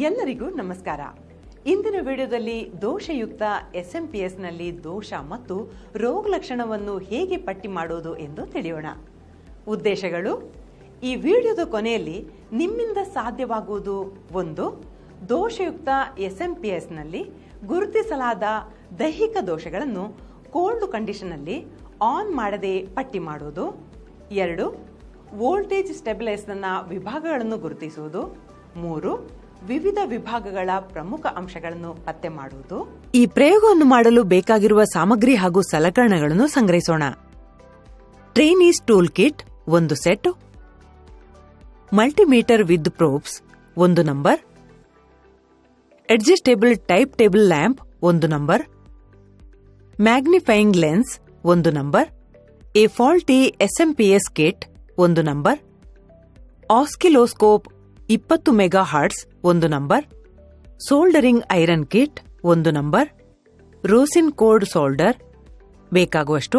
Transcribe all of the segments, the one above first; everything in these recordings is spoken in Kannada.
ಎಲ್ಲರಿಗೂ ನಮಸ್ಕಾರ. ಇಂದಿನ ವಿಡಿಯೋದಲ್ಲಿ ದೋಷಯುಕ್ತ ಎಸ್ಎಂಪಿಎಸ್ನಲ್ಲಿ ದೋಷ ಮತ್ತು ರೋಗ ಲಕ್ಷಣವನ್ನು ಹೇಗೆ ಪಟ್ಟಿ ಮಾಡೋದು ಎಂದು ತಿಳಿಯೋಣ. ಉದ್ದೇಶಗಳು: ಈ ವಿಡಿಯೋದ ಕೊನೆಯಲ್ಲಿ ನಿಮ್ಮಿಂದ ಸಾಧ್ಯವಾಗುವುದು: 1. ದೋಷಯುಕ್ತ ಎಸ್ಎಂಪಿಎಸ್ನಲ್ಲಿ ಗುರುತಿಸಲಾದ ದೈಹಿಕ ದೋಷಗಳನ್ನು ಕೋಲ್ಡ್ ಕಂಡೀಷನ್ನಲ್ಲಿ ಆನ್ ಮಾಡದೆ ಪಟ್ಟಿ ಮಾಡೋದು. 2. ವೋಲ್ಟೇಜ್ ಸ್ಟೆಬಿಲೈಸರ್ನ ವಿಭಾಗಗಳನ್ನು ಗುರುತಿಸುವುದು. 3. ವಿವಿಧ ವಿಭಾಗಗಳ ಪ್ರಮುಖ ಅಂಶಗಳನ್ನು ಪತ್ತೆ ಮಾಡುವುದು. ಈ ಪ್ರಯೋಗವನ್ನು ಮಾಡಲು ಬೇಕಾಗಿರುವ ಸಾಮಗ್ರಿ ಹಾಗೂ ಸಲಕರಣೆಗಳನ್ನು ಸಂಗ್ರಹಿಸೋಣ. Trainees tool kit 1 set, multimeter with probes 1 number, adjustable type table lamp 1 number, magnifying lens 1 number, a faulty SMPS kit 1 number, oscilloscope 20 mega hertz 1 number, soldering iron kit 1 number, rosin cored solder. ಬೇಕಾಗುವಷ್ಟು.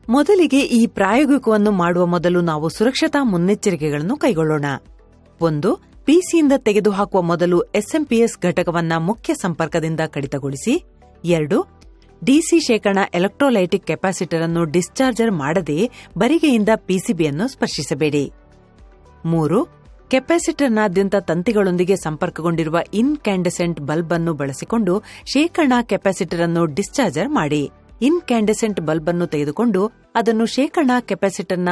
ಮೊದಲಿಗೆ ಈ ಪ್ರಾಯೋಗಿಕವನ್ನು ಮಾಡುವ ಮೊದಲು ನಾವು ಸುರಕ್ಷತಾ ಮುನ್ನೆಚ್ಚರಿಕೆಗಳನ್ನು ಕೈಗೊಳ್ಳೋಣ. 1. ಪಿಸಿಯಿಂದ ತೆಗೆದುಹಾಕುವ ಮೊದಲು ಎಸ್ಎಂಪಿಎಸ್ ಘಟಕವನ್ನು ಮುಖ್ಯ ಸಂಪರ್ಕದಿಂದ ಕಡಿತಗೊಳಿಸಿ. 2. ಡಿಸಿ ಶೇಖರಣಾ ಎಲೆಕ್ಟ್ರೋಲೈಟಿಕ್ ಕೆಪಾಸಿಟರ್ ಅನ್ನು ಡಿಸ್ಚಾರ್ಜರ್ ಮಾಡದೆ ಬರಿಗೆಯಿಂದ ಪಿಸಿಬಿಯನ್ನು ಸ್ಪರ್ಶಿಸಬೇಡಿ. 3. ಕೆಪಾಸಿಟರ್ನಾದ್ಯಂತ ತಂತಿಗಳೊಂದಿಗೆ ಸಂಪರ್ಕಗೊಂಡಿರುವ ಇನ್ಕ್ಯಾಂಡೆಸೆಂಟ್ ಬಲ್ಬ್ ಅನ್ನು ಬಳಸಿಕೊಂಡು ಶೇಖರಣಾ ಕೆಪಾಸಿಟರ್ ಅನ್ನು ಡಿಸ್ಚಾರ್ಜರ್ ಮಾಡಿ. ಇನ್ಕ್ಯಾಂಡೆಸೆಂಟ್ ಬಲ್ಬ್ ಅನ್ನು ತೆಗೆದುಕೊಂಡು ಅದನ್ನು ಶೇಖರಣಾ ಕೆಪಾಸಿಟರ್ನ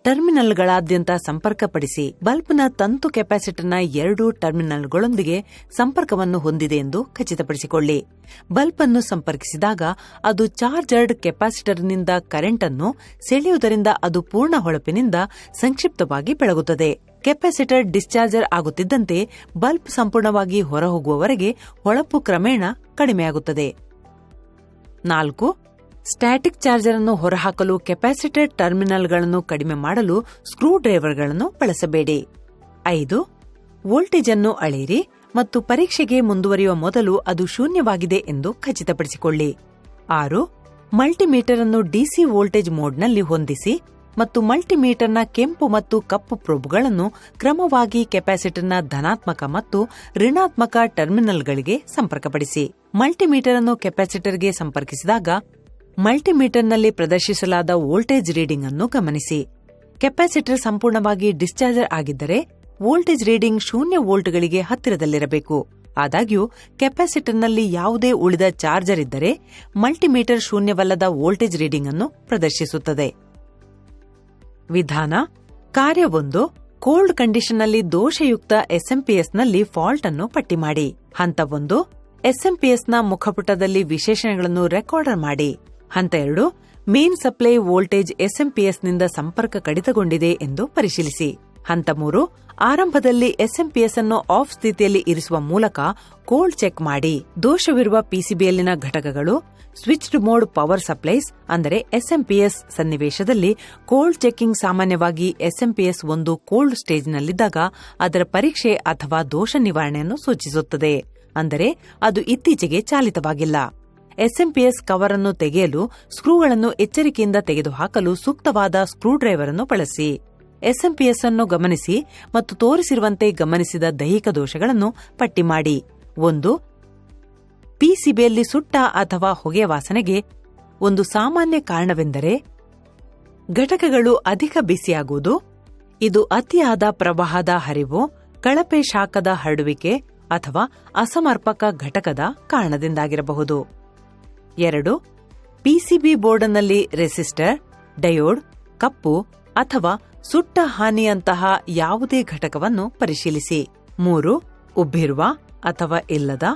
ಟರ್ಮಿನಲ್ಗಳಾದ್ಯಂತ ಸಂಪರ್ಕಪಡಿಸಿ. ಬಲ್ಬ್ನ ತಂತು ಕೆಪಾಸಿಟರ್ನ 2 ಟರ್ಮಿನಲ್ಗಳೊಂದಿಗೆ ಸಂಪರ್ಕವನ್ನು ಹೊಂದಿದೆ ಎಂದು ಖಚಿತಪಡಿಸಿಕೊಳ್ಳಿ. ಬಲ್ಬ್ ಅನ್ನು ಸಂಪರ್ಕಿಸಿದಾಗ ಅದು ಚಾರ್ಜರ್ಡ್ ಕೆಪಾಸಿಟರ್ನಿಂದ ಕರೆಂಟ್ ಅನ್ನು ಸೆಳೆಯುವುದರಿಂದ ಅದು ಪೂರ್ಣ ಹೊಳಪಿನಿಂದ ಸಂಕ್ಷಿಪ್ತವಾಗಿ ಬೆಳಗುತ್ತದೆ. ಕೆಪಾಸಿಟರ್ ಡಿಸ್ಚಾರ್ಜರ್ ಆಗುತ್ತಿದ್ದಂತೆ ಬಲ್ಬ್ ಸಂಪೂರ್ಣವಾಗಿ ಹೊರಹೋಗುವವರೆಗೆ ಹೊಳಪು ಕ್ರಮೇಣ ಕಡಿಮೆಯಾಗುತ್ತದೆ. 4. ಸ್ಟ್ಯಾಟಿಕ್ ಚಾರ್ಜರ್ ಅನ್ನು ಹೊರಹಾಕಲು ಕೆಪಾಸಿಟರ್ ಟರ್ಮಿನಲ್ಗಳನ್ನು ಕಡಿಮೆ ಮಾಡಲು ಸ್ಕ್ರೂ ಡ್ರೈವರ್ಗಳನ್ನು ಬಳಸಬೇಡಿ. 5. ವೋಲ್ಟೇಜ್ ಅನ್ನು ಅಳೆಯಿರಿ ಮತ್ತು ಪರೀಕ್ಷೆಗೆ ಮುಂದುವರಿಯುವ ಮೊದಲು ಅದು ಶೂನ್ಯವಾಗಿದೆ ಎಂದು ಖಚಿತಪಡಿಸಿಕೊಳ್ಳಿ. 6. ಮಲ್ಟಿಮೀಟರ್ ಅನ್ನು ಡಿಸಿ ವೋಲ್ಟೇಜ್ ಮೋಡ್ನಲ್ಲಿ ಹೊಂದಿಸಿ ಮತ್ತು ಮಲ್ಟಿಮೀಟರ್ನ ಕೆಂಪು ಮತ್ತು ಕಪ್ಪು ಪ್ರೋಬ್ಗಳನ್ನು ಕ್ರಮವಾಗಿ ಕೆಪಾಸಿಟರ್ನ ಧನಾತ್ಮಕ ಮತ್ತು ಋಣಾತ್ಮಕ ಟರ್ಮಿನಲ್ಗಳಿಗೆ ಸಂಪರ್ಕಪಡಿಸಿ. ಮಲ್ಟಿಮೀಟರ್ ಅನ್ನು ಕೆಪಾಸಿಟರ್ಗೆ ಸಂಪರ್ಕಿಸಿದಾಗ ಮಲ್ಟಿಮೀಟರ್ನಲ್ಲಿ ಪ್ರದರ್ಶಿಸಲಾದ ವೋಲ್ಟೇಜ್ ರೀಡಿಂಗ್ ಅನ್ನು ಗಮನಿಸಿ. ಕೆಪಾಸಿಟರ್ ಸಂಪೂರ್ಣವಾಗಿ ಡಿಸ್ಚಾರ್ಜರ್ ಆಗಿದ್ದರೆ ವೋಲ್ಟೇಜ್ ರೀಡಿಂಗ್ 0 ವೋಲ್ಟ್ಗಳಿಗೆ ಹತ್ತಿರದಲ್ಲಿರಬೇಕು. ಆದಾಗ್ಯೂ ಕೆಪಾಸಿಟರ್ನಲ್ಲಿ ಯಾವುದೇ ಉಳಿದ ಚಾರ್ಜರ್ ಇದ್ದರೆ ಮಲ್ಟಿಮೀಟರ್ ಶೂನ್ಯವಲ್ಲದ ವೋಲ್ಟೇಜ್ ರೀಡಿಂಗ್ ಅನ್ನು ಪ್ರದರ್ಶಿಸುತ್ತದೆ. ವಿಧಾನ: ಕಾರ್ಯ 1. ಕೋಲ್ಡ್ ಕಂಡೀಷನ್ನಲ್ಲಿ ದೋಷಯುಕ್ತ ಎಸ್ಎಂಪಿಎಸ್ನಲ್ಲಿ ಫಾಲ್ಟ್ ಅನ್ನು ಪಟ್ಟಿ ಮಾಡಿ. ಹಂತ 1. ಎಸ್ಎಂಪಿಎಸ್ನ ಮುಖಪುಟದಲ್ಲಿ ವಿಶೇಷಣಗಳನ್ನು ರೆಕಾರ್ಡರ್ ಮಾಡಿ. ಹಂತ 2. ಮೇನ್ ಸಪ್ಲೈ ವೋಲ್ಟೇಜ್ ಎಸ್ಎಂಪಿಎಸ್ನಿಂದ ಸಂಪರ್ಕ ಕಡಿತಗೊಂಡಿದೆ ಎಂದು ಪರಿಶೀಲಿಸಿ. ಹಂತ 3. ಆರಂಭದಲ್ಲಿ ಎಸ್ಎಂಪಿಎಸ್ ಅನ್ನು ಆಫ್ ಸ್ಥಿತಿಯಲ್ಲಿ ಇರಿಸುವ ಮೂಲಕ ಕೋಲ್ಡ್ ಚೆಕ್ ಮಾಡಿ. ದೋಷವಿರುವ ಪಿಸಿಬಿಯಲ್ಲಿನ ಘಟಕಗಳು ಸ್ವಿಚ್ಡ್ ಮೋಡ್ ಪವರ್ ಸಪ್ಲೈಸ್ ಅಂದರೆ ಎಸ್ಎಂಪಿಎಸ್ ಸನ್ನಿವೇಶದಲ್ಲಿ ಕೋಲ್ಡ್ ಚೆಕಿಂಗ್ ಸಾಮಾನ್ಯವಾಗಿ ಎಸ್ಎಂಪಿಎಸ್ ಒಂದು ಕೋಲ್ಡ್ ಸ್ಟೇಜ್ನಲ್ಲಿದ್ದಾಗ ಅದರ ಪರೀಕ್ಷೆ ಅಥವಾ ದೋಷ ನಿವಾರಣೆಯನ್ನು ಸೂಚಿಸುತ್ತದೆ, ಅಂದರೆ ಅದು ಇತ್ತೀಚೆಗೆ ಚಾಲಿತವಾಗಿಲ್ಲ. ಎಸ್ಎಂಪಿಎಸ್ ಕವರ್ ಅನ್ನು ತೆಗೆಯಲು ಸ್ಕ್ರೂಗಳನ್ನು ಎಚ್ಚರಿಕೆಯಿಂದ ತೆಗೆದುಹಾಕಲು ಸೂಕ್ತವಾದ ಸ್ಕ್ರೂ ಡ್ರೈವರ್ ಅನ್ನು ಬಳಸಿ. ಎಸ್ಎಂಪಿಎಸ್ ಅನ್ನು ಗಮನಿಸಿ ಮತ್ತು ತೋರಿಸಿರುವಂತೆ ಗಮನಿಸಿದ ದೈಹಿಕ ದೋಷಗಳನ್ನು ಪಟ್ಟಿ ಮಾಡಿ. 1. ಪಿಸಿಬಿಯಲ್ಲಿ ಸುಟ್ಟ ಅಥವಾ ಹೊಗೆಯ ವಾಸನೆಗೆ ಒಂದು ಸಾಮಾನ್ಯ ಕಾರಣವೆಂದರೆ ಘಟಕಗಳು ಅಧಿಕ ಬಿಸಿಯಾಗುವುದು. ಇದು ಅತಿಯಾದ ಪ್ರವಾಹದ ಹರಿವು, ಕಳಪೆ ಶಾಖದ ಹರಡುವಿಕೆ ಅಥವಾ ಅಸಮರ್ಪಕ ಘಟಕದ ಕಾರಣದಿಂದಾಗಿರಬಹುದು. 2. ಪಿಸಿಬಿ ಬೋರ್ಡ್ನಲ್ಲಿ ರೆಸಿಸ್ಟರ್, ಡಯೋಡ್, ಕಪ್ಪು ಅಥವಾ ಸುಟ್ಟ ಹಾನಿಯಂತಹ ಯಾವುದೇ ಘಟಕವನ್ನು ಪರಿಶೀಲಿಸಿ. 3. ಉಬ್ಬಿರುವ ಅಥವಾ ಇಲ್ಲದ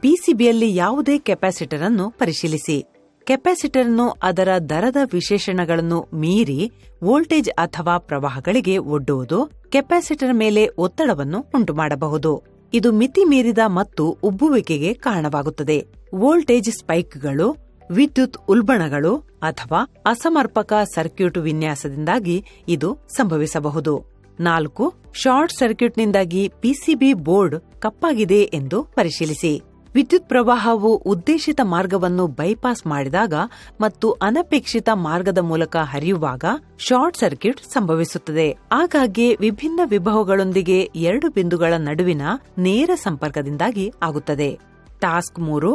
ಪಿಸಿಬಿಯಲ್ಲಿ ಯಾವುದೇ ಕೆಪಾಸಿಟರ್ ಅನ್ನು ಪರಿಶೀಲಿಸಿ. ಕೆಪಾಸಿಟರ್ ಅನ್ನು ಅದರ ದರದ ವಿಶೇಷಣಗಳನ್ನು ಮೀರಿ ವೋಲ್ಟೇಜ್ ಅಥವಾ ಪ್ರವಾಹಗಳಿಗೆ ಒಡ್ಡುವುದು ಕೆಪಾಸಿಟರ್ ಮೇಲೆ ಒತ್ತಡವನ್ನು ಉಂಟುಮಾಡಬಹುದು. ಇದು ಮಿತಿ ಮೀರಿದ ಮತ್ತು ಉಬ್ಬುವಿಕೆಗೆ ಕಾರಣವಾಗುತ್ತದೆ. ವೋಲ್ಟೇಜ್ ಸ್ಪೈಕ್ಗಳು, ವಿದ್ಯುತ್ ಉಲ್ಬಣಗಳು ಅಥವಾ ಅಸಮರ್ಪಕ ಸರ್ಕ್ಯೂಟ್ ವಿನ್ಯಾಸದಿಂದಾಗಿ ಇದು ಸಂಭವಿಸಬಹುದು. 4. ಶಾರ್ಟ್ ಸರ್ಕ್ಯೂಟ್ನಿಂದಾಗಿ ಪಿಸಿಬಿ ಬೋರ್ಡ್ ಕಪ್ಪಾಗಿದೆ ಎಂದು ಪರಿಶೀಲಿಸಿ. ವಿದ್ಯುತ್ ಪ್ರವಾಹವು ಉದ್ದೇಶಿತ ಮಾರ್ಗವನ್ನು ಬೈಪಾಸ್ ಮಾಡಿದಾಗ ಮತ್ತು ಅನಪೇಕ್ಷಿತ ಮಾರ್ಗದ ಮೂಲಕ ಹರಿಯುವಾಗ ಶಾರ್ಟ್ ಸರ್ಕ್ಯೂಟ್ ಸಂಭವಿಸುತ್ತದೆ. ಆಗಾಗ್ಗೆ ವಿಭಿನ್ನ ವಿಭವಗಳೊಂದಿಗೆ ಎರಡು ಬಿಂದುಗಳ ನಡುವಿನ ನೇರ ಸಂಪರ್ಕದಿಂದಾಗಿ ಆಗುತ್ತದೆ. ಟಾಸ್ಕ್ 3.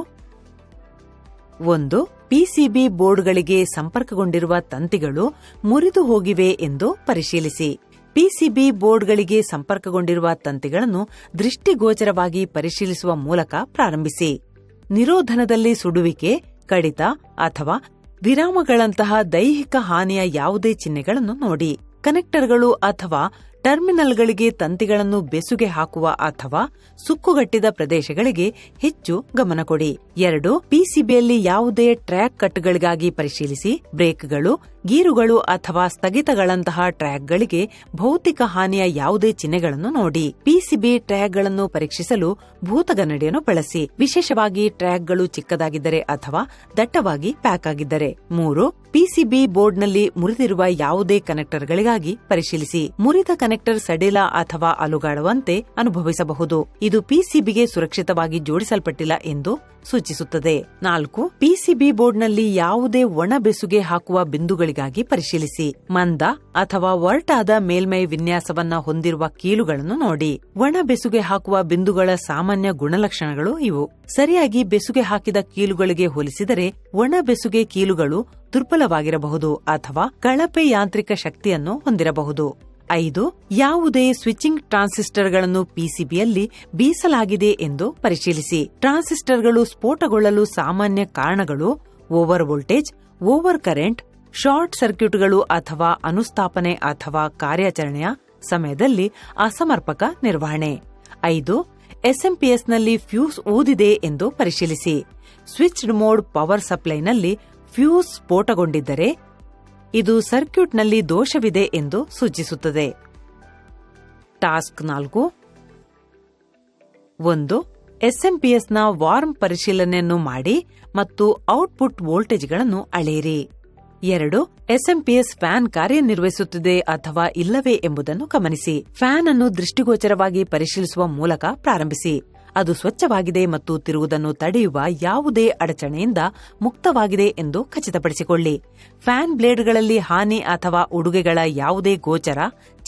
1. ಪಿಸಿಬಿ ಬೋರ್ಡ್ಗಳಿಗೆ ಸಂಪರ್ಕಗೊಂಡಿರುವ ತಂತಿಗಳು ಮುರಿದು ಹೋಗಿವೆ ಎಂದು ಪರಿಶೀಲಿಸಿ. ಪಿಸಿಬಿ ಬೋರ್ಡ್ಗಳಿಗೆ ಸಂಪರ್ಕಗೊಂಡಿರುವ ತಂತಿಗಳನ್ನು ದೃಷ್ಟಿಗೋಚರವಾಗಿ ಪರಿಶೀಲಿಸುವ ಮೂಲಕ ಪ್ರಾರಂಭಿಸಿ. ನಿರೋಧನದಲ್ಲಿ ಸುಡುವಿಕೆ, ಕಡಿತ ಅಥವಾ ವಿರಾಮಗಳಂತಹ ದೈಹಿಕ ಹಾನಿಯ ಯಾವುದೇ ಚಿಹ್ನೆಗಳನ್ನು ನೋಡಿ. ಕನೆಕ್ಟರ್ಗಳು ಅಥವಾ ಟರ್ಮಿನಲ್ಗಳಿಗೆ ತಂತಿಗಳನ್ನು ಬೆಸುಗೆ ಹಾಕುವ ಅಥವಾ ಸುಕ್ಕುಗಟ್ಟಿದ ಪ್ರದೇಶಗಳಿಗೆ ಹೆಚ್ಚು ಗಮನ ಕೊಡಿ. 2. ಪಿಸಿಬಿಯಲ್ಲಿ ಯಾವುದೇ ಟ್ರ್ಯಾಕ್ ಕಟ್ಗಳಿಗಾಗಿ ಪರಿಶೀಲಿಸಿ. ಬ್ರೇಕ್ಗಳು, ಗೀರುಗಳು ಅಥವಾ ಸ್ಥಗಿತಗಳಂತಹ ಟ್ರ್ಯಾಕ್ಗಳಿಗೆ ಭೌತಿಕ ಹಾನಿಯ ಯಾವುದೇ ಚಿಹ್ನೆಗಳನ್ನು ನೋಡಿ. ಪಿಸಿಬಿ ಟ್ರ್ಯಾಕ್ಗಳನ್ನು ಪರೀಕ್ಷಿಸಲು ಭೂತಗನ್ನಡಿಯನ್ನು ಬಳಸಿ, ವಿಶೇಷವಾಗಿ ಟ್ರ್ಯಾಕ್ಗಳು ಚಿಕ್ಕದಾಗಿದ್ದರೆ ಅಥವಾ ದಟ್ಟವಾಗಿ ಪ್ಯಾಕ್ ಆಗಿದ್ದರೆ. 3. ಪಿಸಿಬಿ ಬೋರ್ಡ್ನಲ್ಲಿ ಮುರಿದಿರುವ ಯಾವುದೇ ಕನೆಕ್ಟರ್ಗಳಿಗಾಗಿ ಪರಿಶೀಲಿಸಿ. ಮುರಿದ ಕನೆಕ್ಟರ್ ಸಡಿಲ ಅಥವಾ ಅಲುಗಾಡುವಂತೆ ಅನುಭವಿಸಬಹುದು. ಇದು ಪಿಸಿಬಿಗೆ ಸುರಕ್ಷಿತವಾಗಿ ಜೋಡಿಸಲ್ಪಟ್ಟಿಲ್ಲ ಎಂದು ಸೂಚಿಸುತ್ತದೆ. 4. ಪಿಸಿಬಿ ಬೋರ್ಡ್ನಲ್ಲಿ ಯಾವುದೇ ಒಣ ಬೆಸುಗೆ ಹಾಕುವ ಬಿಂದುಗಳಿಗಾಗಿ ಪರಿಶೀಲಿಸಿ. ಮಂದ ಅಥವಾ ಒರಟಾದ ಮೇಲ್ಮೈ ವಿನ್ಯಾಸವನ್ನ ಹೊಂದಿರುವ ಕೀಲುಗಳನ್ನು ನೋಡಿ. ಒಣ ಬೆಸುಗೆ ಹಾಕುವ ಬಿಂದುಗಳ ಸಾಮಾನ್ಯ ಗುಣಲಕ್ಷಣಗಳು ಇವು. ಸರಿಯಾಗಿ ಬೆಸುಗೆ ಹಾಕಿದ ಕೀಲುಗಳಿಗೆ ಹೋಲಿಸಿದರೆ ಒಣ ಬೆಸುಗೆ ಕೀಲುಗಳು ದುರ್ಬಲವಾಗಿರಬಹುದು ಅಥವಾ ಕಳಪೆ ಯಾಂತ್ರಿಕ ಶಕ್ತಿಯನ್ನು ಹೊಂದಿರಬಹುದು. 5. ಯಾವುದೇ ಸ್ವಿಚಿಂಗ್ ಟ್ರಾನ್ಸಿಸ್ಟರ್ಗಳನ್ನು ಪಿಸಿಬಿಯಲ್ಲಿ ಬೀಸಲಾಗಿದೆ ಎಂದು ಪರಿಶೀಲಿಸಿ. ಟ್ರಾನ್ಸಿಸ್ಟರ್ಗಳು ಸ್ಫೋಟಗೊಳ್ಳಲು ಸಾಮಾನ್ಯ ಕಾರಣಗಳು over voltage, over current, short ಸರ್ಕ್ಯೂಟ್ಗಳು ಅಥವಾ ಅನುಸ್ಥಾಪನೆ ಅಥವಾ ಕಾರ್ಯಾಚರಣೆಯ ಸಮಯದಲ್ಲಿ ಅಸಮರ್ಪಕ ನಿರ್ವಹಣೆ. 5. ಎಸ್ಎಂಪಿಎಸ್ನಲ್ಲಿ ಫ್ಯೂಸ್ ಊದಿದೆ ಎಂದು ಪರಿಶೀಲಿಸಿ. ಸ್ವಿಚ್ಡ್ ಮೋಡ್ ಪವರ್ ಸಪ್ಲೈನಲ್ಲಿ ಫ್ಯೂಸ್ ಸ್ಫೋಟಗೊಂಡಿದ್ದರೆ ಇದು ಸರ್ಕ್ಯೂಟ್ನಲ್ಲಿ ದೋಷವಿದೆ ಎಂದು ಸೂಚಿಸುತ್ತದೆ. ಟಾಸ್ಕ್ 4. 1. ಎಸ್ಎಂಪಿಎಸ್ನ ವಾರ್ಮ್ ಪರಿಶೀಲನೆಯನ್ನು ಮಾಡಿ ಮತ್ತು ಔಟ್ಪುಟ್ ವೋಲ್ಟೇಜ್ಗಳನ್ನು ಅಳೆಯಿರಿ. 2. ಎಸ್ಎಂಪಿಎಸ್ ಫ್ಯಾನ್ ಕಾರ್ಯನಿರ್ವಹಿಸುತ್ತಿದೆ ಅಥವಾ ಇಲ್ಲವೇ ಎಂಬುದನ್ನು ಗಮನಿಸಿ. ಫ್ಯಾನ್ ಅನ್ನು ದೃಷ್ಟಿಗೋಚರವಾಗಿ ಪರಿಶೀಲಿಸುವ ಮೂಲಕ ಪ್ರಾರಂಭಿಸಿ. ಅದು ಸ್ವಚ್ಛವಾಗಿದೆ ಮತ್ತು ತಿರುಗುವುದನ್ನು ತಡೆಯುವ ಯಾವುದೇ ಅಡಚಣೆಯಿಂದ ಮುಕ್ತವಾಗಿದೆ ಎಂದು ಖಚಿತಪಡಿಸಿಕೊಳ್ಳಿ. ಫ್ಯಾನ್ ಬ್ಲೇಡ್ಗಳಲ್ಲಿ ಹಾನಿ ಅಥವಾ ಉಡುಗೆಗಳ ಯಾವುದೇ ಗೋಚರ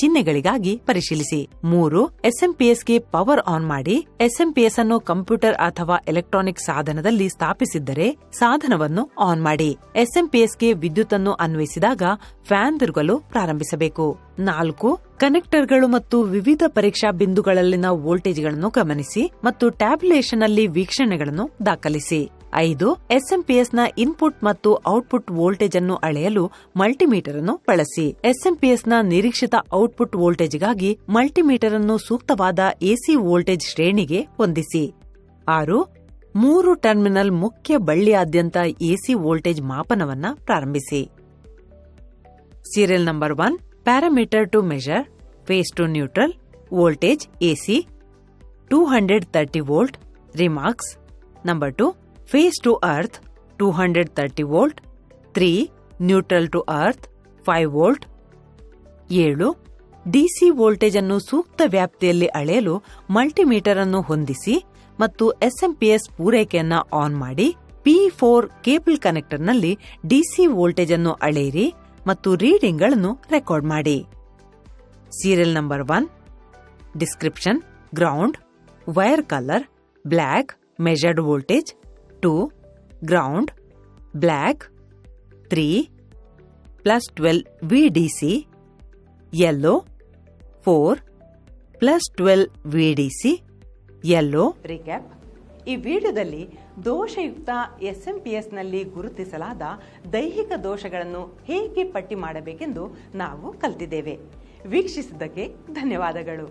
ಚಿಹ್ನೆಗಳಿಗಾಗಿ ಪರಿಶೀಲಿಸಿ. 3. ಎಸ್ಎಂಪಿಎಸ್ಗೆ ಪವರ್ ಆನ್ ಮಾಡಿ. ಎಸ್ಎಂಪಿಎಸ್ ಅನ್ನು ಕಂಪ್ಯೂಟರ್ ಅಥವಾ ಎಲೆಕ್ಟ್ರಾನಿಕ್ ಸಾಧನದಲ್ಲಿ ಸ್ಥಾಪಿಸಿದ್ದರೆ ಸಾಧನವನ್ನು ಆನ್ ಮಾಡಿ. ಎಸ್ಎಂಪಿಎಸ್ಗೆ ವಿದ್ಯುತ್ ಅನ್ನು ಅನ್ವಯಿಸಿದಾಗ ಫ್ಯಾನ್ ತಿರುಗಲು ಪ್ರಾರಂಭಿಸಬೇಕು. 4. ಕನೆಕ್ಟರ್ಗಳು ಮತ್ತು ವಿವಿಧ ಪರೀಕ್ಷಾ ಬಿಂದುಗಳಲ್ಲಿನ ವೋಲ್ಟೇಜ್ಗಳನ್ನು ಗಮನಿಸಿ ಮತ್ತು ಟ್ಯಾಬ್ಯುಲೇಷನ್ ಅಲ್ಲಿ ವೀಕ್ಷಣೆಗಳನ್ನು ದಾಖಲಿಸಿ. 5. ಎಸ್ಎಂಪಿಎಸ್ನ ಇನ್ಪುಟ್ ಮತ್ತು ಔಟ್ಪುಟ್ ವೋಲ್ಟೇಜ್ ಅನ್ನು ಅಳೆಯಲು ಮಲ್ಟಿಮೀಟರ್ ಅನ್ನು ಬಳಸಿ. ಎಸ್ಎಂಪಿಎಸ್ನ ನಿರೀಕ್ಷಿತ ಔಟ್ಪುಟ್ ವೋಲ್ಟೇಜ್ಗಾಗಿ ಮಲ್ಟಿಮೀಟರ್ ಅನ್ನು ಸೂಕ್ತವಾದ ಎಸಿ ವೋಲ್ಟೇಜ್ ಶ್ರೇಣಿಗೆ ಹೊಂದಿಸಿ. 6. 3 ಟರ್ಮಿನಲ್ ಮುಖ್ಯ ಬಳ್ಳಿಯಾದ್ಯಂತ ಎಸಿ ವೋಲ್ಟೇಜ್ ಮಾಪನವನ್ನು ಪ್ರಾರಂಭಿಸಿ. Serial number 1. Parameter to measure phase to neutral voltage AC 230 volt. Remarks. Number 2. Phase to earth 230 volt. 3. Neutral to earth 5 volt. 7. DC voltage ಅನ್ನು ಸೂಕ್ತ ವ್ಯಾಪ್ತಿಯಲ್ಲಿ ಅಳೆಯಲು ಮಲ್ಟಿಮೀಟರ್ ಅನ್ನು ಹೊಂದಿಸಿ ಮತ್ತು ಎಸ್ಎಂಪಿಎಸ್ ಪೂರೈಕೆಯನ್ನು ಆನ್ ಮಾಡಿ. P4 ಕೇಬಲ್ ಕನೆಕ್ಟರ್ನಲ್ಲಿ ಡಿಸಿ ವೋಲ್ಟೇಜ್ ಅನ್ನು ಅಳೆಯಿರಿ ಮತ್ತು ರೀಡಿಂಗ್ಗಳನ್ನು ರೆಕಾರ್ಡ್ ಮಾಡಿ. Serial number 1. Description. Ground. Wire colour black. Measured voltage 2. Ground black. 3 +12 VDC. Yellow 4 +12 VDC. Yellow. Recap. ಈ ವಿಡಿಯೋದಲ್ಲಿ ದೋಷಯುಕ್ತ ಎಸ್ಎಂಪಿಎಸ್ನಲ್ಲಿ ಗುರುತಿಸಲಾದ ದೈಹಿಕ ದೋಷಗಳನ್ನು ಹೇಗೆ ಪಟ್ಟಿ ಮಾಡಬೇಕೆಂದು ನಾವು ಕಲಿತಿದ್ದೇವೆ. ವೀಕ್ಷಿಸಿದ್ದಕ್ಕೆ ಧನ್ಯವಾದಗಳು.